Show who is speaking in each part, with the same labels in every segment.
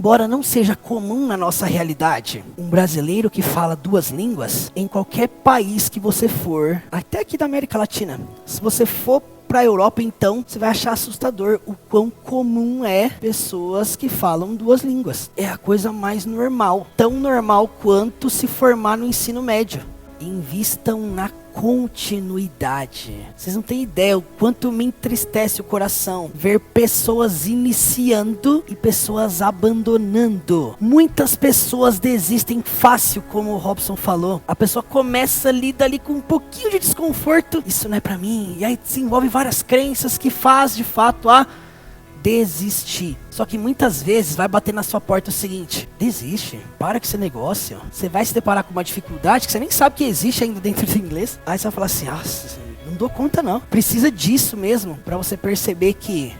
Speaker 1: embora não seja comum na nossa realidade, um brasileiro que fala 2 línguas, em qualquer país que você for, até aqui da América Latina, se você for pra Europa, então, você vai achar assustador o quão comum é pessoas que falam 2 línguas. É a coisa mais normal, tão normal quanto se formar no ensino médio. Invistam na continuidade. Vocês não têm ideia o quanto me entristece o coração ver pessoas iniciando e pessoas abandonando. Muitas pessoas desistem fácil, como o Robson falou. A pessoa começa, lida ali com um pouquinho de desconforto. Isso não é pra mim. E aí desenvolve várias crenças que faz de fato a desistir. Só que muitas vezes vai bater na sua porta o seguinte: desiste, para com esse negócio. Você vai se deparar com uma dificuldade que você nem sabe que existe ainda dentro do inglês. Aí você vai falar assim: nossa, não dou conta não. Precisa disso mesmo para você perceber que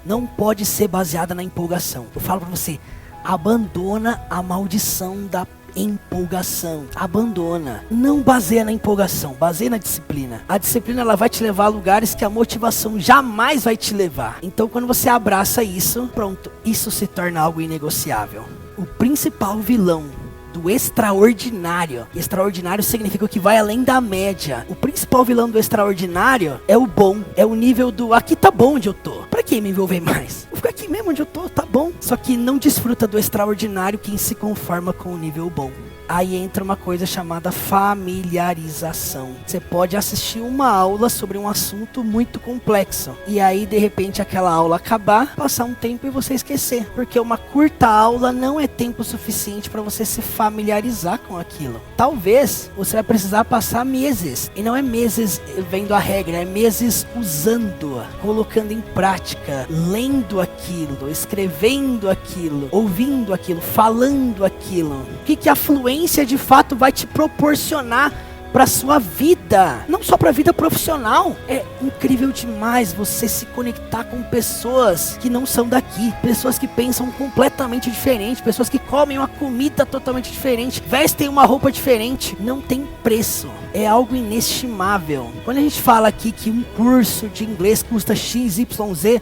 Speaker 1: não pode ser baseada na empolgação. Eu falo para você, abandona a maldição da empolgação. Abandona. Não baseia na empolgação, baseia na disciplina. A disciplina, ela vai te levar a lugares que a motivação jamais vai te levar. Então quando você abraça isso, pronto, isso se torna algo inegociável. O principal vilão do extraordinário. Extraordinário significa o que vai além da média. O principal vilão do extraordinário é o bom. É o nível do aqui tá bom onde eu tô. Pra que me envolver mais? Vou ficar aqui mesmo onde eu tô, tá bom. Só que não desfruta do extraordinário quem se conforma com o nível bom. Aí entra uma coisa chamada familiarização. Você pode assistir uma aula sobre um assunto muito complexo. E aí, de repente, aquela aula acabar, passar um tempo e você esquecer. Porque uma curta aula não é tempo suficiente para você se familiarizar com aquilo. Talvez você vai precisar passar meses. E não é meses vendo a regra, é meses usando, colocando em prática, lendo aquilo, escrevendo aquilo, ouvindo aquilo, falando aquilo. O que a fluência de fato vai te proporcionar para sua vida, não só para a vida profissional. É incrível demais você se conectar com pessoas que não são daqui, pessoas que pensam completamente diferente, pessoas que comem uma comida totalmente diferente, vestem uma roupa diferente. Não tem preço, é algo inestimável. Quando a gente fala aqui que um curso de inglês custa XYZ,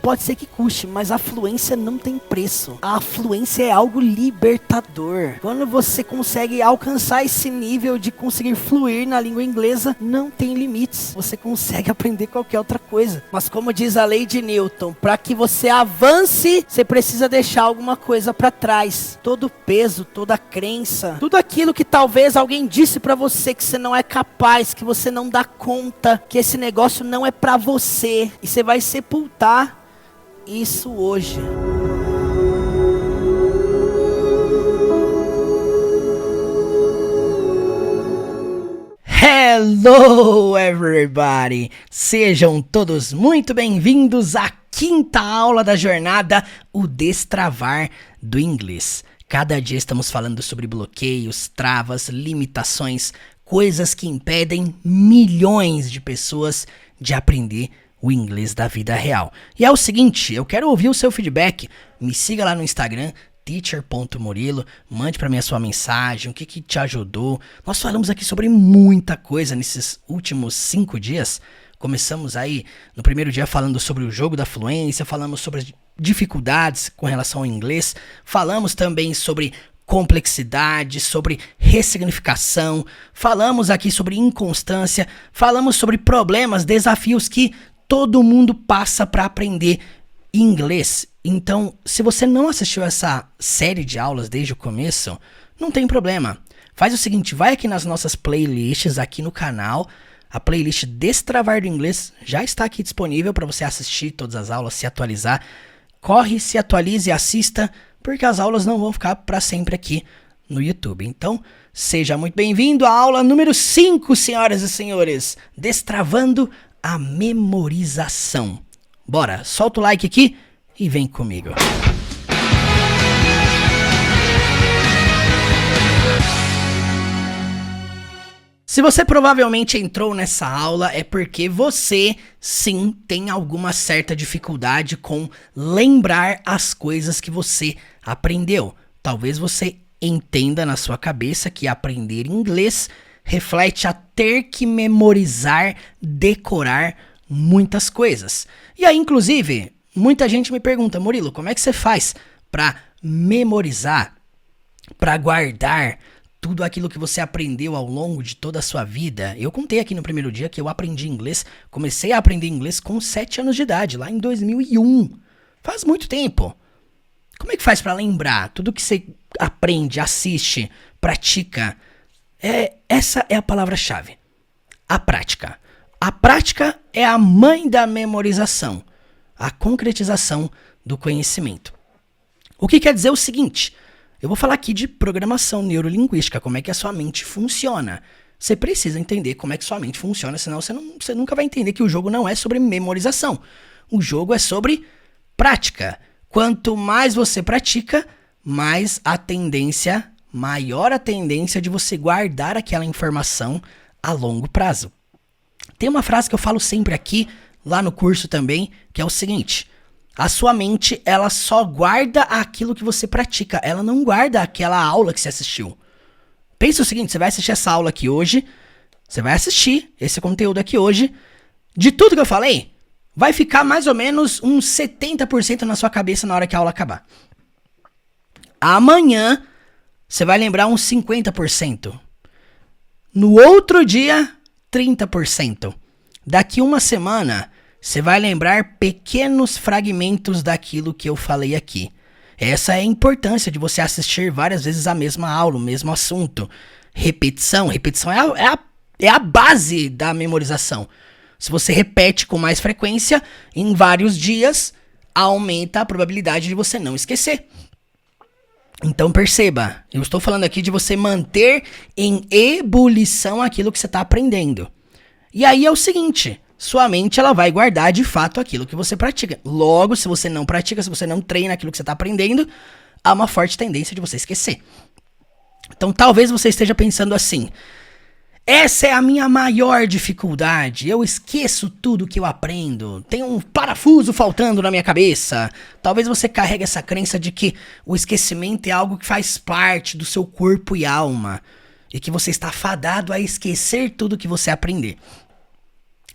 Speaker 1: pode ser que custe, mas a fluência não tem preço. A fluência é algo libertador. Quando você consegue alcançar esse nível de conseguir fluir na língua inglesa, não tem limites. Você consegue aprender qualquer outra coisa. Mas como diz a lei de Newton, para que você avance, você precisa deixar alguma coisa para trás. Todo peso, toda crença, tudo aquilo que talvez alguém disse para você que você não é capaz, que você não dá conta, que esse negócio não é para você. E você vai sepultar isso hoje. Hello everybody! Sejam todos muito bem-vindos à 5ª aula da jornada, o Destravar do Inglês. Cada dia estamos falando sobre bloqueios, travas, limitações, coisas que impedem milhões de pessoas de aprender o inglês da vida real. E é o seguinte, eu quero ouvir o seu feedback. Me siga lá no Instagram, teacher.murilo, mande para mim a sua mensagem, o que te ajudou. Nós falamos aqui sobre muita coisa nesses últimos 5 dias. Começamos aí no primeiro dia falando sobre o jogo da fluência, falamos sobre as dificuldades com relação ao inglês, falamos também sobre complexidade, sobre ressignificação, falamos aqui sobre inconstância, falamos sobre problemas, desafios que todo mundo passa para aprender inglês. Então, se você não assistiu essa série de aulas desde o começo, não tem problema. Faz o seguinte, vai aqui nas nossas playlists aqui no canal. A playlist Destravar do Inglês já está aqui disponível para você assistir todas as aulas, se atualizar. Corre, se atualize e assista, porque as aulas não vão ficar para sempre aqui no YouTube. Então, seja muito bem-vindo à aula número 5, senhoras e senhores. Destravando a memorização. Bora, solta o like aqui e vem comigo. Se você provavelmente entrou nessa aula é porque você, sim, tem alguma certa dificuldade com lembrar as coisas que você aprendeu. Talvez você entenda na sua cabeça que aprender inglês reflete a ter que memorizar, decorar muitas coisas. E aí, inclusive, muita gente me pergunta, Murilo, como é que você faz para memorizar, para guardar tudo aquilo que você aprendeu ao longo de toda a sua vida. Eu contei aqui no primeiro dia que eu aprendi inglês, comecei a aprender inglês com 7 anos de idade, lá em 2001. Faz muito tempo. Como é que faz para lembrar tudo que você aprende, assiste, pratica? Essa é a palavra-chave. A prática. A prática é a mãe da memorização, a concretização do conhecimento. O que quer dizer o seguinte: eu vou falar aqui de programação neurolinguística, como é que a sua mente funciona. Você precisa entender como é que sua mente funciona, senão você nunca vai entender que o jogo não é sobre memorização. O jogo é sobre prática. Quanto mais você pratica, maior a tendência de você guardar aquela informação a longo prazo. Tem uma frase que eu falo sempre aqui, lá no curso também, que é o seguinte: a sua mente, ela só guarda aquilo que você pratica, ela não guarda aquela aula que você assistiu. Pensa o seguinte: você vai assistir essa aula aqui hoje, você vai assistir esse conteúdo aqui hoje, de tudo que eu falei, vai ficar mais ou menos uns 70% na sua cabeça na hora que a aula acabar. Amanhã, você vai lembrar uns 50%. No outro dia, 30%. Daqui uma semana, você vai lembrar pequenos fragmentos daquilo que eu falei aqui. Essa é a importância de você assistir várias vezes a mesma aula, o mesmo assunto. Repetição é a base da memorização. Se você repete com mais frequência, em vários dias, aumenta a probabilidade de você não esquecer. Então perceba, eu estou falando aqui de você manter em ebulição aquilo que você está aprendendo. E aí é o seguinte: sua mente, ela vai guardar de fato aquilo que você pratica. Logo, se você não pratica, se você não treina aquilo que você está aprendendo, há uma forte tendência de você esquecer. Então talvez você esteja pensando assim: essa é a minha maior dificuldade, eu esqueço tudo que eu aprendo, tem um parafuso faltando na minha cabeça. Talvez você carregue essa crença de que o esquecimento é algo que faz parte do seu corpo e alma, e que você está fadado a esquecer tudo que você aprender.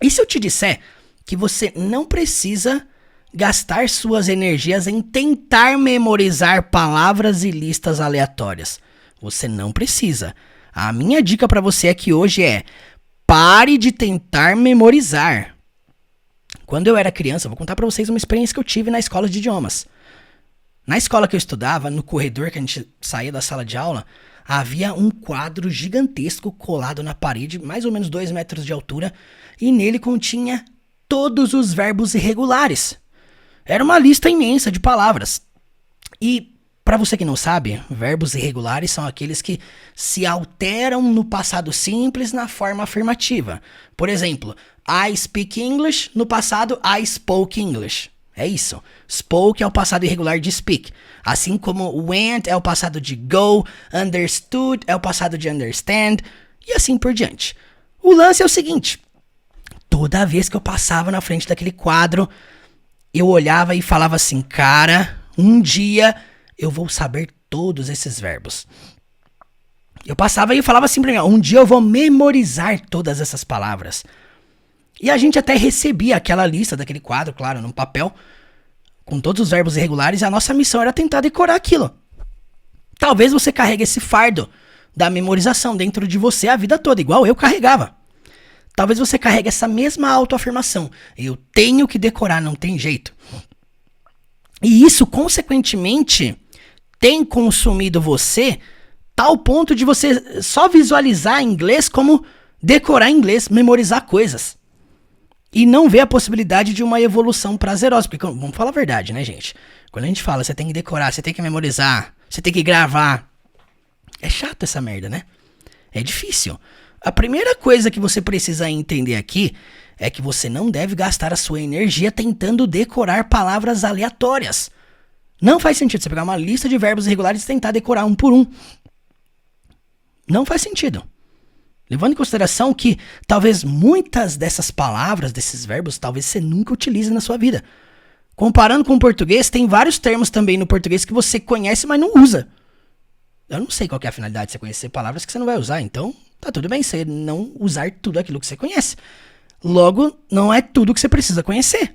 Speaker 1: E se eu te disser que você não precisa gastar suas energias em tentar memorizar palavras e listas aleatórias? Você não precisa. A minha dica para você aqui hoje é: pare de tentar memorizar. Quando eu era criança, eu vou contar para vocês uma experiência que eu tive na escola de idiomas. Na escola que eu estudava, no corredor que a gente saía da sala de aula, havia um quadro gigantesco colado na parede, mais ou menos 2 metros de altura, e nele continha todos os verbos irregulares. Era uma lista imensa de palavras. E, para você que não sabe, verbos irregulares são aqueles que se alteram no passado simples na forma afirmativa. Por exemplo, I speak English, no passado I spoke English. É isso. Spoke é o passado irregular de speak. Assim como went é o passado de go, understood é o passado de understand, e assim por diante. O lance é o seguinte: toda vez que eu passava na frente daquele quadro, eu olhava e falava assim: cara, um dia eu vou saber todos esses verbos. Eu passava e falava assim pra mim: um dia eu vou memorizar todas essas palavras. E a gente até recebia aquela lista daquele quadro, claro, num papel, com todos os verbos irregulares, e a nossa missão era tentar decorar aquilo. Talvez você carregue esse fardo da memorização dentro de você a vida toda, igual eu carregava. Talvez você carregue essa mesma autoafirmação: eu tenho que decorar, não tem jeito. E isso, consequentemente, tem consumido você tal ponto de você só visualizar inglês como decorar inglês, memorizar coisas. E não ver a possibilidade de uma evolução prazerosa. Porque, vamos falar a verdade, né, gente? Quando a gente fala, você tem que decorar, você tem que memorizar, você tem que gravar. É chato essa merda, né? É difícil. A primeira coisa que você precisa entender aqui é que você não deve gastar a sua energia tentando decorar palavras aleatórias. Não faz sentido você pegar uma lista de verbos irregulares e tentar decorar um por um. Não faz sentido. Levando em consideração que talvez muitas dessas palavras, desses verbos, talvez você nunca utilize na sua vida. Comparando com o português, tem vários termos também no português que você conhece, mas não usa. Eu não sei qual que é a finalidade de você conhecer palavras que você não vai usar, então tá tudo bem você não usar tudo aquilo que você conhece. Logo, não é tudo que você precisa conhecer.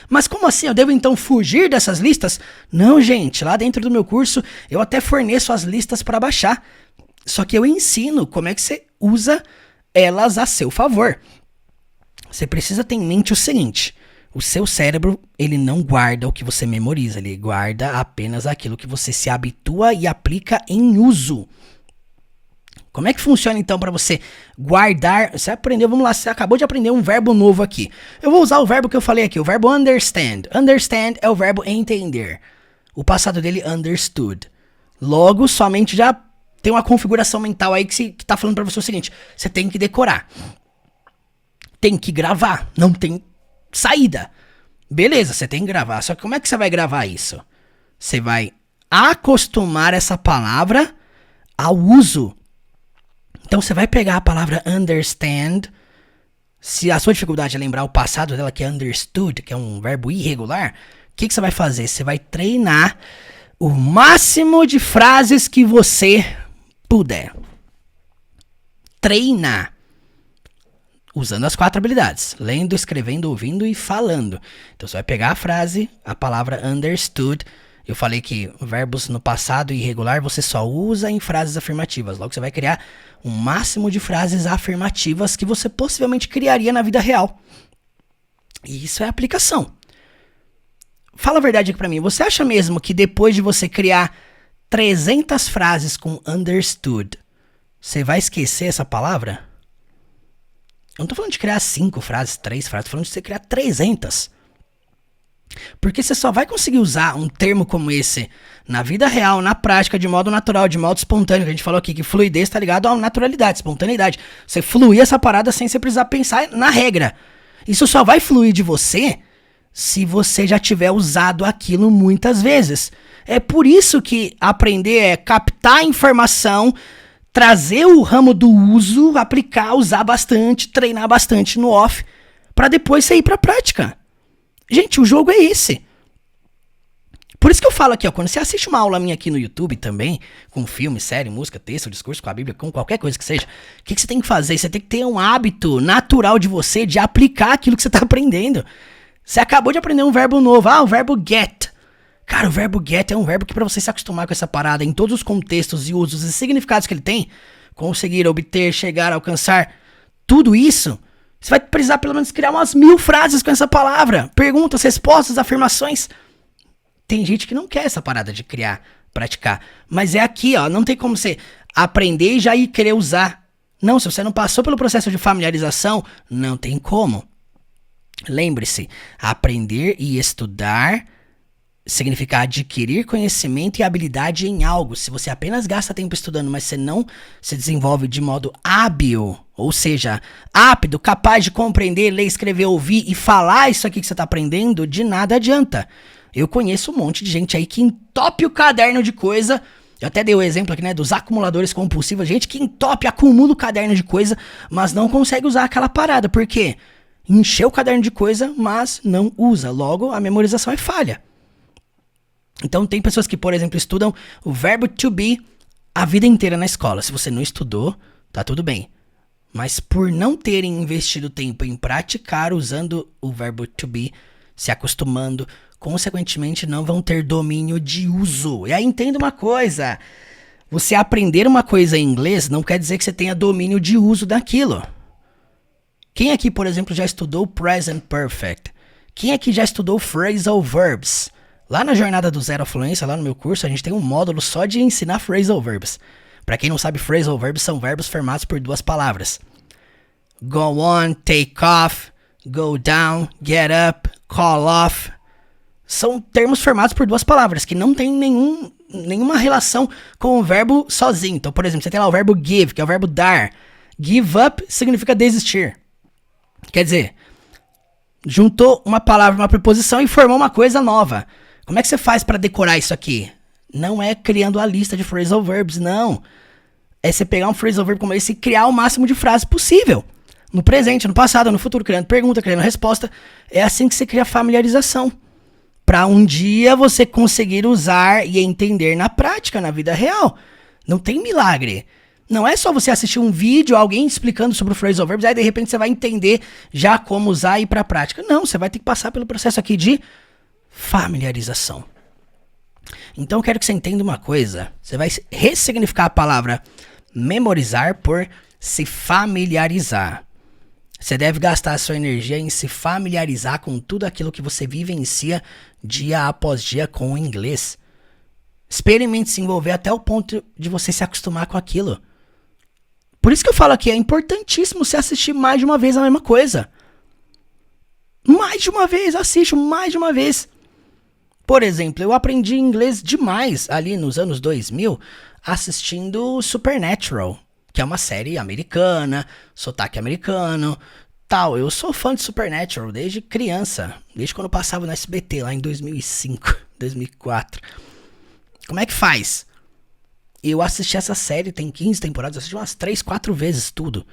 Speaker 1: Mas como assim? Eu devo então fugir dessas listas? Não, gente. Lá dentro do meu curso eu até forneço as listas para baixar. Só que eu ensino como é que você usa elas a seu favor. Você precisa ter em mente o seguinte: o seu cérebro, ele não guarda o que você memoriza, ele guarda apenas aquilo que você se habitua e aplica em uso. Como é que funciona então para você guardar? Você aprendeu, vamos lá, você acabou de aprender um verbo novo aqui. Eu vou usar o verbo que eu falei aqui, o verbo understand. Understand é o verbo entender. O passado dele, understood. Logo, somente já tem uma configuração mental aí que tá falando para você o seguinte: você tem que decorar. Tem que gravar, não tem saída. Beleza, você tem que gravar, só que como é que você vai gravar isso? Você vai acostumar essa palavra ao uso. Então você vai pegar a palavra understand. Se a sua dificuldade é lembrar o passado dela, que é understood, que é um verbo irregular, o que você vai fazer? Você vai treinar o máximo de frases que você puder. Treinar. Usando as 4 habilidades. Lendo, escrevendo, ouvindo e falando. Então você vai pegar a frase, a palavra understood. Eu falei que verbos no passado irregular você só usa em frases afirmativas. Logo você vai criar um máximo de frases afirmativas que você possivelmente criaria na vida real. E isso é aplicação. Fala a verdade aqui pra mim. Você acha mesmo que depois de você criar 300 frases com understood, você vai esquecer essa palavra? Eu não tô falando de criar 5 frases, 3 frases. Tô falando de você criar 300. Porque você só vai conseguir usar um termo como esse na vida real, na prática, de modo natural, de modo espontâneo. Que a gente falou aqui que fluidez tá ligado à naturalidade, espontaneidade. Você fluir essa parada sem você precisar pensar na regra. Isso só vai fluir de você se você já tiver usado aquilo muitas vezes. É por isso que aprender é captar a informação, trazer o ramo do uso, aplicar, usar bastante, treinar bastante no off, para depois você ir pra prática. Gente, o jogo é esse. Por isso que eu falo aqui, ó, quando você assiste uma aula minha aqui no YouTube também, com filme, série, música, texto, discurso, com a Bíblia, com qualquer coisa que seja, o que você tem que fazer? Você tem que ter um hábito natural de você de aplicar aquilo que você tá aprendendo. Você acabou de aprender um verbo novo, o verbo get. Cara, o verbo get é um verbo que pra você se acostumar com essa parada em todos os contextos e usos e significados que ele tem, conseguir, obter, chegar, alcançar, tudo isso, você vai precisar pelo menos criar umas 1000 frases com essa palavra. Perguntas, respostas, afirmações. Tem gente que não quer essa parada de criar, praticar. Mas é aqui, ó, não tem como você aprender e já ir querer usar. Não, se você não passou pelo processo de familiarização, não tem como. Lembre-se, aprender e estudar significa adquirir conhecimento e habilidade em algo. Se você apenas gasta tempo estudando, mas você não se desenvolve de modo hábil, ou seja, apto, capaz de compreender, ler, escrever, ouvir e falar isso aqui que você está aprendendo, de nada adianta. Eu conheço um monte de gente aí que entope o caderno de coisa. Eu até dei o exemplo aqui, né, dos acumuladores compulsivos. Gente que entope, acumula o caderno de coisa, mas não consegue usar aquela parada. Por quê? Encheu o caderno de coisa, mas não usa. Logo, a memorização é falha. Então tem pessoas que, por exemplo, estudam o verbo to be a vida inteira na escola. Se você não estudou, tá tudo bem. Mas por não terem investido tempo em praticar usando o verbo to be, se acostumando, consequentemente não vão ter domínio de uso. E aí entenda uma coisa, você aprender uma coisa em inglês não quer dizer que você tenha domínio de uso daquilo. Quem aqui, por exemplo, já estudou present perfect? Quem aqui já estudou phrasal verbs? Lá na Jornada do Zero à Fluência, lá no meu curso, a gente tem um módulo só de ensinar phrasal verbs. Pra quem não sabe, phrasal verbs são verbos formados por 2 palavras. Go on, take off, go down, get up, call off. São termos formados por 2 palavras, que não tem nenhuma relação com o verbo sozinho. Então, por exemplo, você tem lá o verbo give, que é o verbo dar. Give up significa desistir. Quer dizer, juntou uma palavra, uma preposição e formou uma coisa nova. Como é que você faz para decorar isso aqui? Não é criando a lista de phrasal verbs, não. É você pegar um phrasal verb como esse e criar o máximo de frases possível. No presente, no passado, no futuro, criando pergunta, criando resposta. É assim que você cria familiarização. Para um dia você conseguir usar e entender na prática, na vida real. Não tem milagre. Não é só você assistir um vídeo, alguém explicando sobre o phrasal verbs, aí de repente você vai entender já como usar e ir pra prática. Não, você vai ter que passar pelo processo aqui de familiarização. Então eu quero que você entenda uma coisa. Você vai ressignificar a palavra memorizar por se familiarizar. Você deve gastar a sua energia em se familiarizar com tudo aquilo que você vivencia dia após dia com o inglês. Experimente se envolver até o ponto de você se acostumar com aquilo. Por isso que eu falo aqui, é importantíssimo você assistir mais de uma vez a mesma coisa. Mais de uma vez, assiste mais de uma vez. Por exemplo, eu aprendi inglês demais ali nos anos 2000 assistindo Supernatural, que é uma série americana, sotaque americano, tal. Eu sou fã de Supernatural desde criança, desde quando eu passava no SBT, lá em 2005, 2004. Como é que faz? Eu assisti essa série, tem 15 temporadas, eu assisti umas 3, 4 vezes tudo.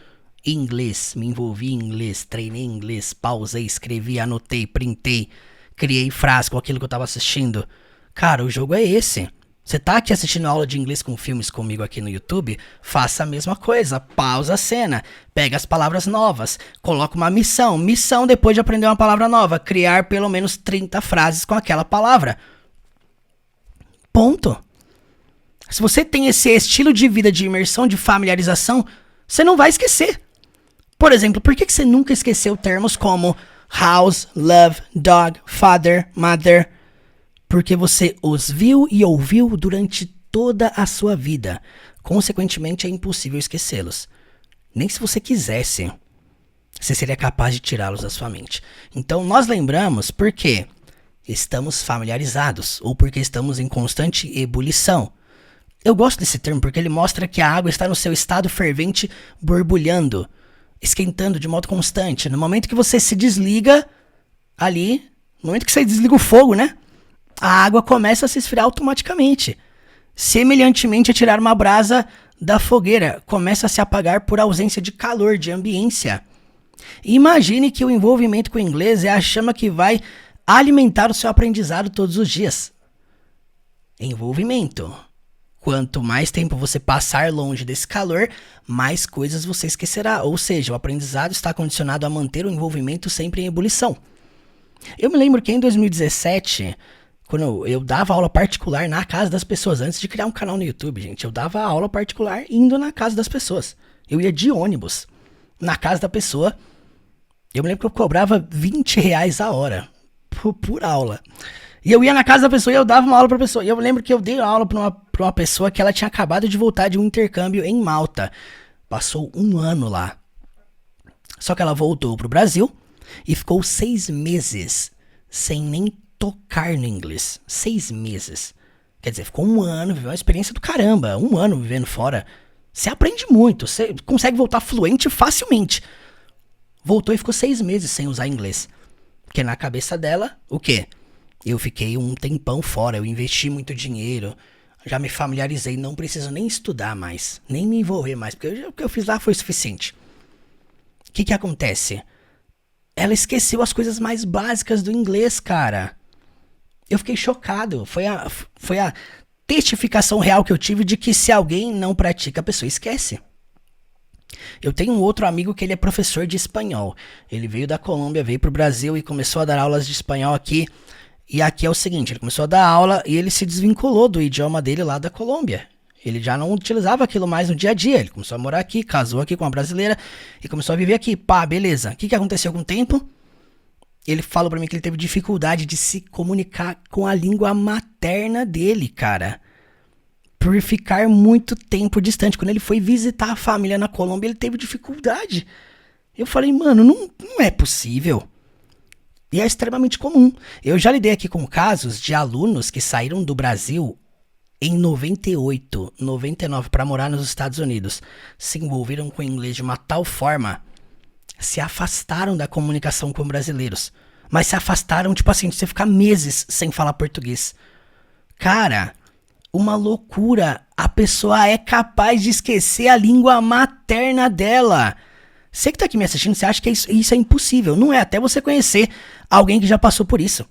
Speaker 1: Em inglês, me envolvi em inglês, treinei em inglês, pausei, escrevi, anotei, printei, criei frase com aquilo que eu tava assistindo. Cara, o jogo é esse. Você tá aqui assistindo aula de inglês com filmes comigo aqui no YouTube? Faça a mesma coisa. Pausa a cena. Pega as palavras novas. Coloca uma missão. Missão depois de aprender uma palavra nova. Criar pelo menos 30 frases com aquela palavra. Ponto. Se você tem esse estilo de vida de imersão, de familiarização, você não vai esquecer. Por exemplo, por que você nunca esqueceu termos como house, love, dog, father, mother? Porque você os viu e ouviu durante toda a sua vida. Consequentemente, é impossível esquecê-los. Nem se você quisesse, você seria capaz de tirá-los da sua mente. Então, nós lembramos porque estamos familiarizados ou porque estamos em constante ebulição. Eu gosto desse termo porque ele mostra que a água está no seu estado fervente, borbulhando, esquentando de modo constante. No momento que você se desliga ali, no momento que você desliga o fogo, né? A água começa a se esfriar automaticamente. Semelhantemente a tirar uma brasa da fogueira, começa a se apagar por ausência de calor, de ambiência. Imagine que o envolvimento com o inglês é a chama que vai alimentar o seu aprendizado todos os dias. Envolvimento. Quanto mais tempo você passar longe desse calor, mais coisas você esquecerá. Ou seja, o aprendizado está condicionado a manter o envolvimento sempre em ebulição. Eu me lembro que em 2017... quando eu dava aula particular na casa das pessoas, antes de criar um canal no YouTube, gente, eu dava aula particular indo na casa das pessoas. Eu ia de ônibus na casa da pessoa. Eu me lembro que eu cobrava R$20 a hora por aula. E eu ia na casa da pessoa e eu dava uma aula pra pessoa. E eu lembro que eu dei aula pra uma pessoa que ela tinha acabado de voltar de um intercâmbio em Malta. Passou 1 ano lá. Só que ela voltou pro Brasil e ficou 6 meses sem nem tocar no inglês. 6 meses. Quer dizer, ficou 1 ano, viveu uma experiência do caramba. 1 ano vivendo fora. Você aprende muito, você consegue voltar fluente facilmente. Voltou e ficou 6 meses sem usar inglês. Porque na cabeça dela, o quê? Eu fiquei um tempão fora, eu investi muito dinheiro, já me familiarizei, não preciso nem estudar mais, nem me envolver mais, porque o que eu fiz lá foi suficiente. O que acontece? Ela esqueceu as coisas mais básicas do inglês, cara. Eu fiquei chocado. Foi a testificação real que eu tive de que se alguém não pratica, a pessoa esquece. Eu tenho um outro amigo que ele é professor de espanhol. Ele veio da Colômbia, veio pro Brasil e começou a dar aulas de espanhol aqui. E aqui é o seguinte, ele começou a dar aula e ele se desvinculou do idioma dele lá da Colômbia. Ele já não utilizava aquilo mais no dia a dia. Ele começou a morar aqui, casou aqui com uma brasileira e começou a viver aqui. Pá, beleza. O que aconteceu com o tempo? Ele falou pra mim que ele teve dificuldade de se comunicar com a língua materna dele, cara. Por ficar muito tempo distante. Quando ele foi visitar a família na Colômbia, ele teve dificuldade. Eu falei, mano, não é possível. E é extremamente comum. Eu já lidei aqui com casos de alunos que saíram do Brasil em 98, 99 para morar nos Estados Unidos. Se envolveram com o inglês de uma tal forma, se afastaram da comunicação com brasileiros. Mas se afastaram, tipo assim, de você ficar meses sem falar português. Cara, uma loucura. A pessoa é capaz de esquecer a língua materna dela. Você que tá aqui me assistindo, você acha que isso é impossível. Não é, até você conhecer alguém que já passou por isso.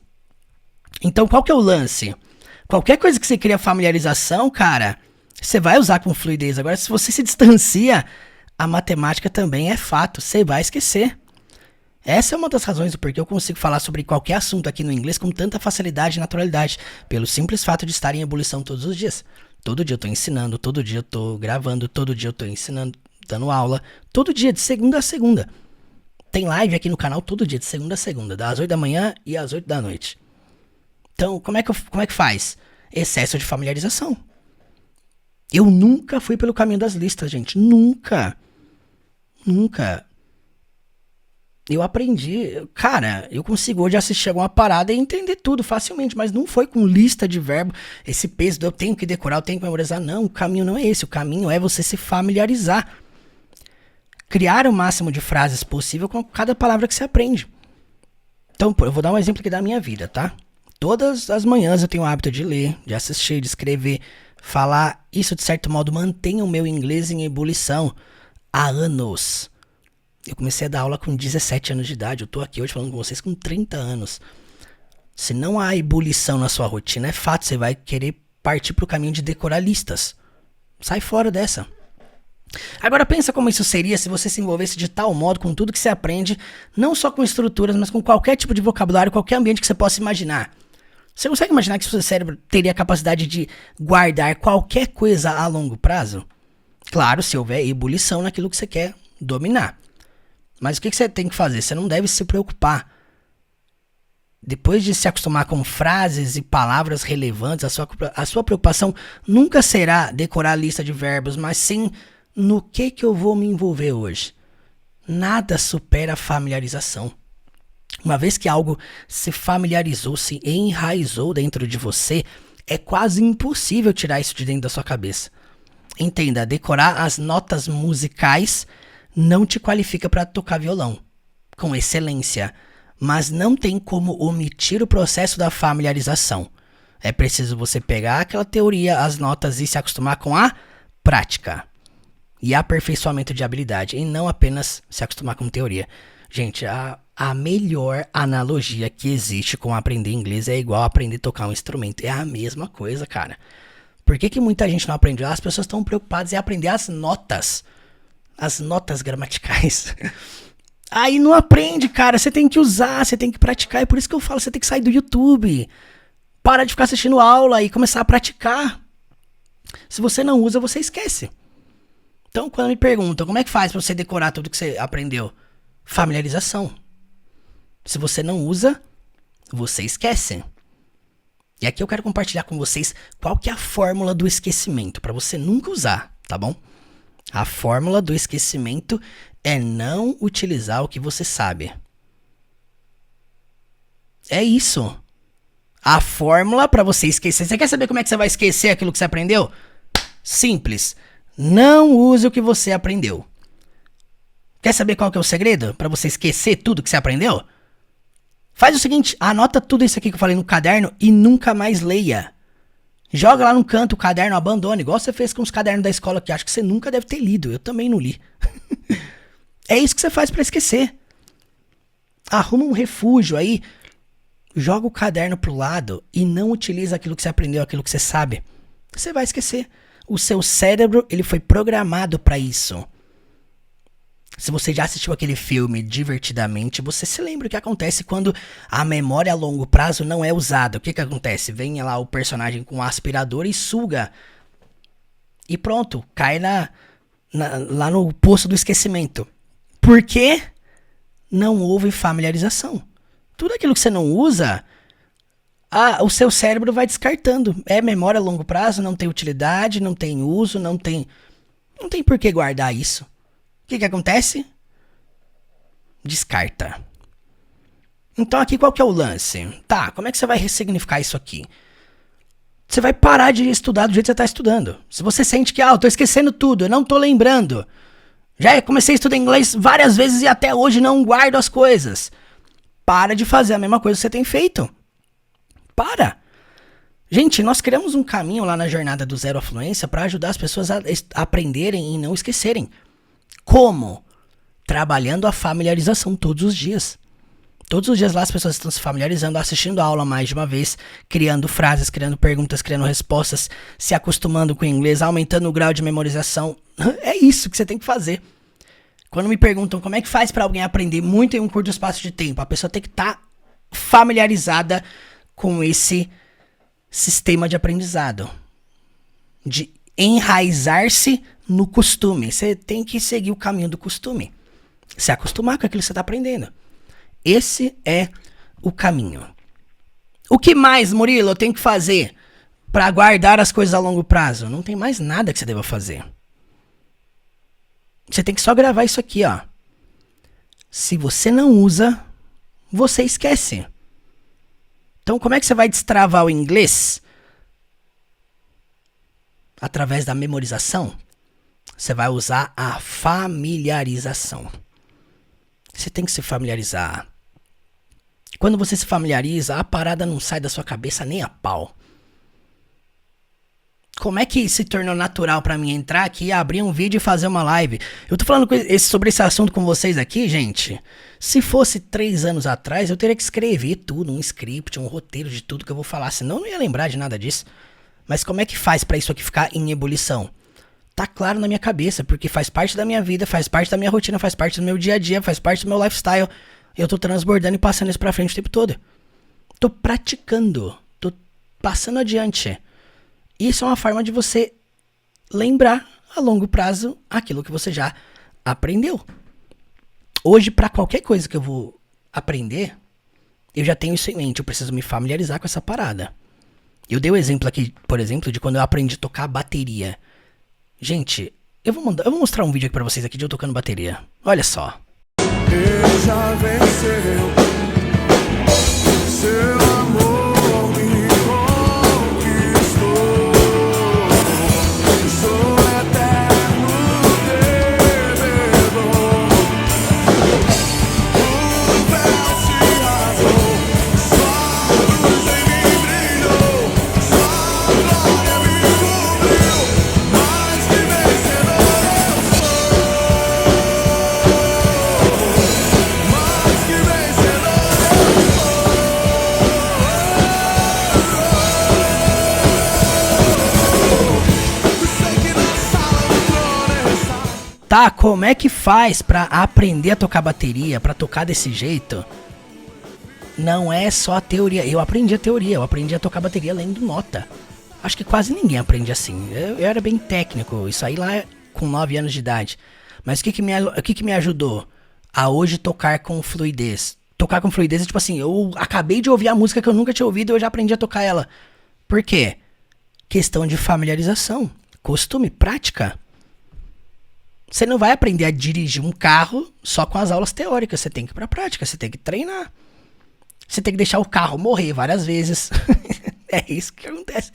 Speaker 1: Então, qual que é o lance? Qualquer coisa que você cria familiarização, cara, Você vai usar com fluidez. Agora, se você se distancia, a matemática também é fato. Você vai esquecer. Essa é uma das razões do porquê eu consigo falar sobre qualquer assunto aqui no inglês com tanta facilidade e naturalidade. Pelo simples fato de estar em ebulição todos os dias. Todo dia eu tô ensinando, todo dia eu tô gravando, todo dia eu tô ensinando, dando aula. Todo dia, de segunda a segunda. Tem live aqui no canal todo dia, de segunda a segunda. Das 8 da manhã e às 8 da noite. Então, como é que faz? Excesso de familiarização. Eu nunca fui pelo caminho das listas, gente. Nunca. Eu aprendi, cara, eu consigo hoje assistir alguma parada e entender tudo facilmente, mas não foi com lista de verbo, esse peso eu tenho que decorar, eu tenho que memorizar. Não, o caminho não é esse, o caminho é você se familiarizar. Criar o máximo de frases possível com cada palavra que você aprende. Então, eu vou dar um exemplo aqui da minha vida, tá? Todas as manhãs eu tenho o hábito de ler, de assistir, de escrever, falar. Isso, de certo modo, mantém o meu inglês em ebulição há anos. Eu comecei a dar aula com 17 anos de idade. Eu tô aqui hoje falando com vocês com 30 anos. Se não há ebulição na sua rotina, é fato, você vai querer partir pro caminho de decorar listas. Sai fora dessa. Agora pensa como isso seria se você se envolvesse de tal modo com tudo que você aprende, não só com estruturas, mas com qualquer tipo de vocabulário, qualquer ambiente que você possa imaginar. Você consegue imaginar que o seu cérebro teria a capacidade de guardar qualquer coisa a longo prazo? Claro, se houver ebulição naquilo que você quer dominar. Mas o que você tem que fazer? Você não deve se preocupar. Depois de se acostumar com frases e palavras relevantes, a sua preocupação nunca será decorar a lista de verbos, mas sim no que eu vou me envolver hoje. Nada supera a familiarização. Uma vez que algo se familiarizou, se enraizou dentro de você, é quase impossível tirar isso de dentro da sua cabeça. Entenda, decorar as notas musicais não te qualifica para tocar violão com excelência, mas não tem como omitir o processo da familiarização. É preciso você pegar aquela teoria, as notas e se acostumar com a prática e aperfeiçoamento de habilidade, e não apenas se acostumar com teoria. Gente, a melhor analogia que existe com aprender inglês é igual a aprender a tocar um instrumento. É a mesma coisa, cara. Por que muita gente não aprende? As pessoas estão preocupadas em aprender as notas gramaticais. Aí não aprende, cara. Você tem que usar, você tem que praticar. É por isso que eu falo, você tem que sair do YouTube. Para de ficar assistindo aula e começar a praticar. Se você não usa, você esquece. Então, quando me perguntam como é que faz para você decorar tudo que você aprendeu? Familiarização. Se você não usa, você esquece. E aqui eu quero compartilhar com vocês qual que é a fórmula do esquecimento, para você nunca usar, tá bom? A fórmula do esquecimento é não utilizar o que você sabe. É isso. A fórmula para você esquecer. Você quer saber como é que você vai esquecer aquilo que você aprendeu? Simples. Não use o que você aprendeu. Quer saber qual que é o segredo para você esquecer tudo que você aprendeu? Faz o seguinte, anota tudo isso aqui que eu falei no caderno e nunca mais leia. Joga lá no canto o caderno, abandona, igual você fez com os cadernos da escola que acho que você nunca deve ter lido. Eu também não li. É isso que você faz para esquecer. Arruma um refúgio aí, joga o caderno pro lado e não utiliza aquilo que você aprendeu, aquilo que você sabe. Você vai esquecer. O seu cérebro, ele foi programado para isso. Se você já assistiu aquele filme Divertidamente, você se lembra o que acontece quando a memória a longo prazo não é usada. O que acontece? Vem lá o personagem com um aspirador e suga. E pronto, cai lá no poço do esquecimento. Por quê? Não houve familiarização. Tudo aquilo que você não usa, o seu cérebro vai descartando. É memória a longo prazo, não tem utilidade, não tem uso, não tem por que guardar isso. O que acontece? Descarta. Então aqui qual que é o lance? Tá, como é que você vai ressignificar isso aqui? Você vai parar de estudar do jeito que você está estudando. Se você sente que, eu tô esquecendo tudo, eu não tô lembrando. Já comecei a estudar inglês várias vezes e até hoje não guardo as coisas. Para de fazer a mesma coisa que você tem feito. Para. Gente, nós criamos um caminho lá na jornada do Zero à Fluência para ajudar as pessoas a aprenderem e não esquecerem. Como? Trabalhando a familiarização todos os dias. Todos os dias lá as pessoas estão se familiarizando, assistindo a aula mais de uma vez, criando frases, criando perguntas, criando respostas, se acostumando com o inglês, aumentando o grau de memorização. É isso que você tem que fazer. Quando me perguntam como é que faz para alguém aprender muito em um curto espaço de tempo, a pessoa tem que estar familiarizada com esse sistema de aprendizado. De enraizar-se no costume. Você tem que seguir o caminho do costume. Se acostumar com aquilo que você está aprendendo. Esse é o caminho. O que mais, Murilo, eu tenho que fazer para guardar as coisas a longo prazo? Não tem mais nada que você deva fazer. Você tem que só gravar isso aqui, ó. Se você não usa, você esquece. Então, como é que você vai destravar o inglês? Através da memorização. Você vai usar a familiarização. Você tem que se familiarizar. Quando você se familiariza, a parada não sai da sua cabeça nem a pau. Como é que se tornou natural pra mim entrar aqui, abrir um vídeo e fazer uma live? Eu tô falando sobre esse assunto com vocês aqui, gente. Se fosse 3 anos atrás, eu teria que escrever tudo, um script, um roteiro de tudo que eu vou falar. Senão eu não ia lembrar de nada disso. Mas como é que faz pra isso aqui ficar em ebulição? Tá claro na minha cabeça, porque faz parte da minha vida, faz parte da minha rotina, faz parte do meu dia a dia, faz parte do meu lifestyle. Eu tô transbordando e passando isso pra frente o tempo todo. Tô praticando, tô passando adiante. Isso é uma forma de você lembrar a longo prazo aquilo que você já aprendeu. Hoje, pra qualquer coisa que eu vou aprender, eu já tenho isso em mente. Eu preciso me familiarizar com essa parada. Eu dei o exemplo aqui, por exemplo, de quando eu aprendi a tocar bateria. Gente, eu vou mostrar um vídeo aqui pra vocês aqui de eu tocando bateria. Olha só.
Speaker 2: Ele já venceu. Seu amor me conquistou. Sou eterno devedor. O véu se rasgou, só a luz em mim brilhou, só a glória me cobriu. Mais que vencedor eu sou. Mais que vencedor eu sei que na sala do trono está.
Speaker 1: Tá, como é que faz pra aprender a tocar bateria, pra tocar desse jeito? Não é só a teoria. Eu aprendi a teoria, eu aprendi a tocar bateria lendo nota. Acho que quase ninguém aprende assim. Eu era bem técnico, isso aí lá com 9 anos de idade. Mas o que que me ajudou a hoje tocar com fluidez? Tocar com fluidez é tipo assim, eu acabei de ouvir a música que eu nunca tinha ouvido e eu já aprendi a tocar ela. Por quê? Questão de familiarização, costume, prática. Você não vai aprender a dirigir um carro só com as aulas teóricas. Você tem que ir pra prática, você tem que treinar. Você tem que deixar o carro morrer várias vezes. É isso que acontece.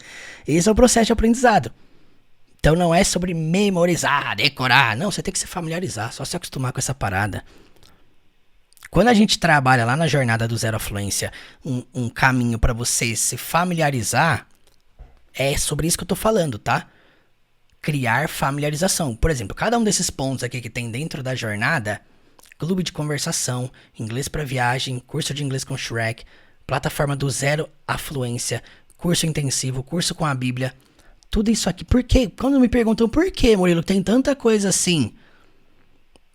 Speaker 1: Esse é o processo de aprendizado. Então não é sobre memorizar, decorar. Não, você tem que se familiarizar, só se acostumar com essa parada. Quando a gente trabalha lá na jornada do Zero à Fluência, um caminho pra você se familiarizar, é sobre isso que eu tô falando, tá? Criar familiarização. Por exemplo, cada um desses pontos aqui que tem dentro da jornada, clube de conversação, inglês para viagem, curso de inglês com Shrek, plataforma do Zero à Fluência, curso intensivo, curso com a Bíblia, tudo isso aqui. Por quê? Quando me perguntam por que, Murilo, tem tanta coisa assim,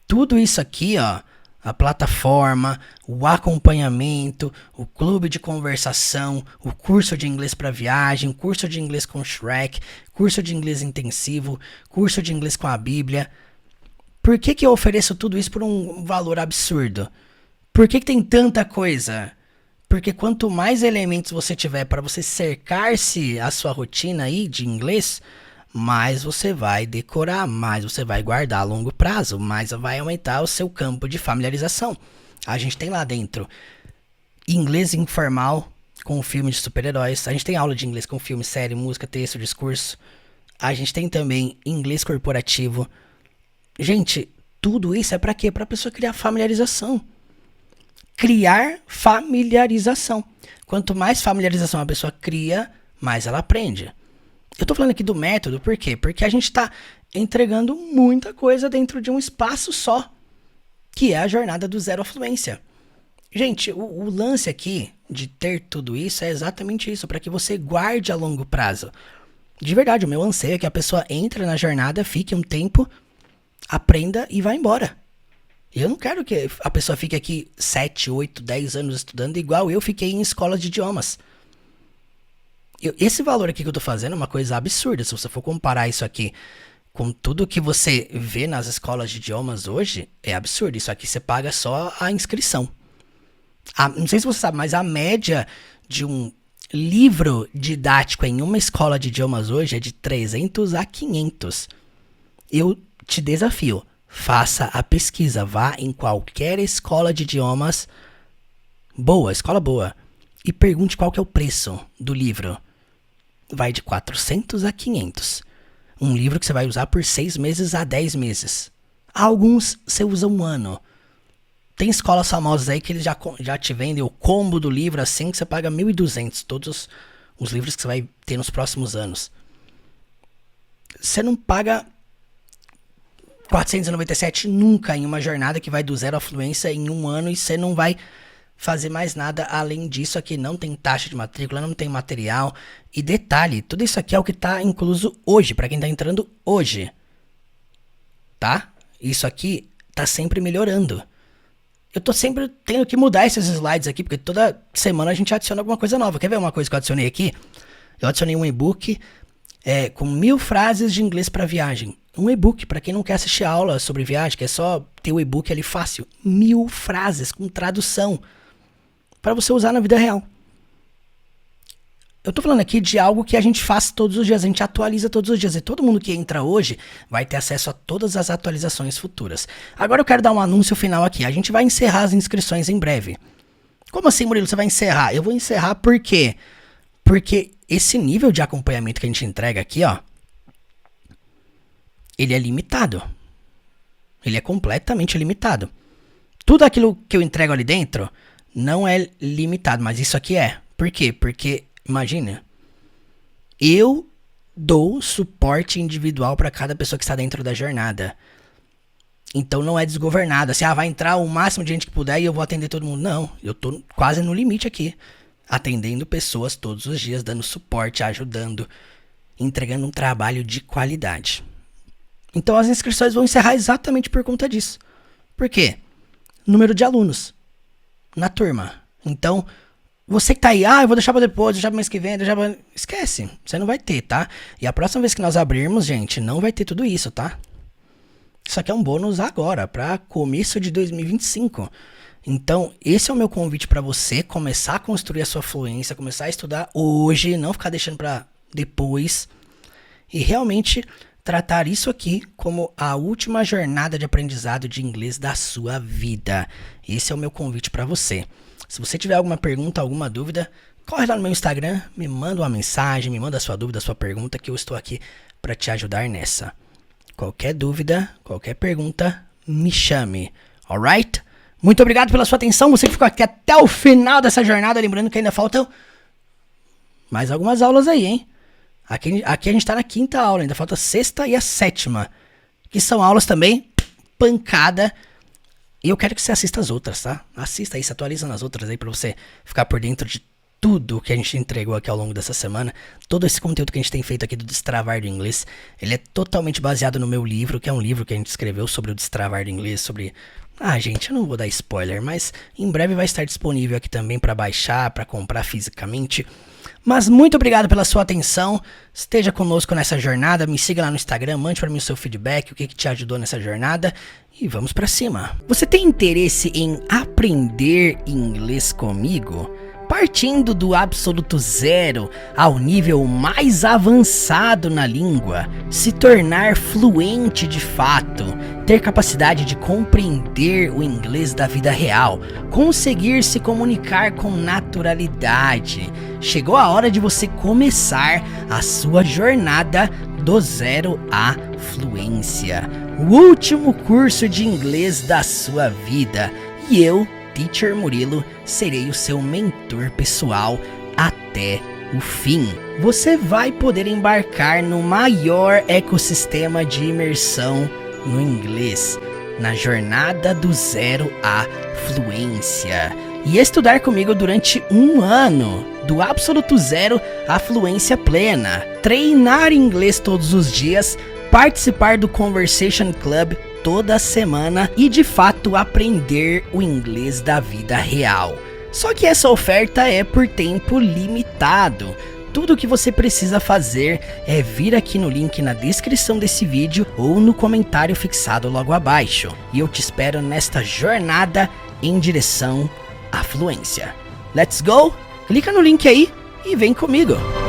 Speaker 1: tudo isso aqui, ó, a plataforma, o acompanhamento, o clube de conversação, o curso de inglês para viagem, curso de inglês com Shrek, curso de inglês intensivo, curso de inglês com a Bíblia. Por que que eu ofereço tudo isso por um valor absurdo? Por que que tem tanta coisa? Porque quanto mais elementos você tiver para você cercar-se a sua rotina aí de inglês, mais você vai decorar, mais você vai guardar a longo prazo, mais vai aumentar o seu campo de familiarização. A gente tem lá dentro inglês informal com filme de super-heróis, a gente tem aula de inglês com filme, série, música, texto, discurso, a gente tem também inglês corporativo. Gente, tudo isso é pra quê? Pra pessoa criar familiarização. Criar familiarização. Quanto mais familiarização a pessoa cria, mais ela aprende. Eu tô falando aqui do método, por quê? Porque a gente tá entregando muita coisa dentro de um espaço só, que é a jornada do Zero à Fluência. Gente, o lance aqui de ter tudo isso é exatamente isso, para que você guarde a longo prazo. De verdade, o meu anseio é que a pessoa entre na jornada, fique um tempo, aprenda e vá embora. Eu não quero que a pessoa fique aqui 7, 8, 10 anos estudando igual eu fiquei em escola de idiomas. Esse valor aqui que eu tô fazendo é uma coisa absurda. Se você for comparar isso aqui com tudo que você vê nas escolas de idiomas hoje, é absurdo. Isso aqui você paga só a inscrição. Não sei se você sabe, mas a média de um livro didático em uma escola de idiomas hoje é de 300 a 500. Eu te desafio, faça a pesquisa, vá em qualquer escola de idiomas boa, escola boa, e pergunte qual que é o preço do livro. Vai de 400 a 500. Um livro que você vai usar por 6 meses a 10 meses. Alguns você usa um ano. Tem escolas famosas aí que eles já te vendem o combo do livro assim, que você paga 1.200. Todos os livros que você vai ter nos próximos anos. Você não paga 497 nunca em uma jornada que vai do zero à fluência em um ano, e você não vai fazer mais nada além disso. Aqui não tem taxa de matrícula, não tem material. E detalhe, tudo isso aqui é o que está incluso hoje, para quem está entrando hoje. Tá? Isso aqui tá sempre melhorando. Eu tô sempre tendo que mudar esses slides aqui, porque toda semana a gente adiciona alguma coisa nova. Quer ver uma coisa que eu adicionei aqui? Eu adicionei um e-book com 1000 frases de inglês para viagem. Um e-book para quem não quer assistir aula sobre viagem, que é só ter o e-book ali fácil. 1000 frases com tradução para você usar na vida real. Eu tô falando aqui de algo que a gente faz todos os dias, a gente atualiza todos os dias. E todo mundo que entra hoje vai ter acesso a todas as atualizações futuras. Agora eu quero dar um anúncio final aqui. A gente vai encerrar as inscrições em breve. Como assim, Murilo, você vai encerrar? Eu vou encerrar por quê? Porque esse nível de acompanhamento que a gente entrega aqui, ó, ele é limitado. Ele é completamente limitado. Tudo aquilo que eu entrego ali dentro não é limitado, mas isso aqui é. Por quê? Porque imagina, eu dou suporte individual para cada pessoa que está dentro da jornada. Então não é desgovernado. Assim, vai entrar o máximo de gente que puder e eu vou atender todo mundo. Não, eu tô quase no limite aqui. Atendendo pessoas todos os dias, dando suporte, ajudando, entregando um trabalho de qualidade. Então as inscrições vão encerrar exatamente por conta disso. Por quê? Número de alunos na turma. Então, você que tá aí, eu vou deixar pra depois, deixar pro mês que vem, esquece, você não vai ter, tá? E a próxima vez que nós abrirmos, gente, não vai ter tudo isso, tá? Isso aqui é um bônus agora, pra começo de 2025. Então, esse é o meu convite pra você começar a construir a sua fluência, começar a estudar hoje, não ficar deixando pra depois. E realmente tratar isso aqui como a última jornada de aprendizado de inglês da sua vida. Esse é o meu convite pra você. Se você tiver alguma pergunta, alguma dúvida, corre lá no meu Instagram, me manda uma mensagem, me manda a sua dúvida, a sua pergunta, que eu estou aqui para te ajudar nessa. Qualquer dúvida, qualquer pergunta, me chame, alright? Muito obrigado pela sua atenção, você que ficou aqui até o final dessa jornada, lembrando que ainda faltam mais algumas aulas aí, hein? Aqui a gente tá na 5ª aula, ainda falta a 6ª e a 7ª, que são aulas também, pancada. E eu quero que você assista as outras, tá? Assista aí, se atualiza nas outras aí pra você ficar por dentro de tudo que a gente entregou aqui ao longo dessa semana. Todo esse conteúdo que a gente tem feito aqui do Destravar do Inglês, ele é totalmente baseado no meu livro, que é um livro que a gente escreveu sobre o Destravar do Inglês, sobre... gente, eu não vou dar spoiler, mas em breve vai estar disponível aqui também pra baixar, pra comprar fisicamente. Mas muito obrigado pela sua atenção, esteja conosco nessa jornada, me siga lá no Instagram, mande para mim o seu feedback, o que te ajudou nessa jornada e vamos para cima. Você tem interesse em aprender inglês comigo? Partindo do absoluto zero ao nível mais avançado na língua, se tornar fluente de fato, ter capacidade de compreender o inglês da vida real, conseguir se comunicar com naturalidade. Chegou a hora de você começar a sua jornada do zero à fluência. O último curso de inglês da sua vida. E eu, Teacher Murilo, serei o seu mentor pessoal até o fim. Você vai poder embarcar no maior ecossistema de imersão no inglês, na jornada do zero à fluência. e estudar comigo durante 1 ano, do absoluto zero à fluência plena, treinar inglês todos os dias, participar do Conversation Club toda semana e de fato aprender o inglês da vida real. Só que essa oferta é por tempo limitado. Tudo o que você precisa fazer é vir aqui no link na descrição desse vídeo ou no comentário fixado logo abaixo. E eu te espero nesta jornada em direção à fluência. Let's go? Clica no link aí e vem comigo!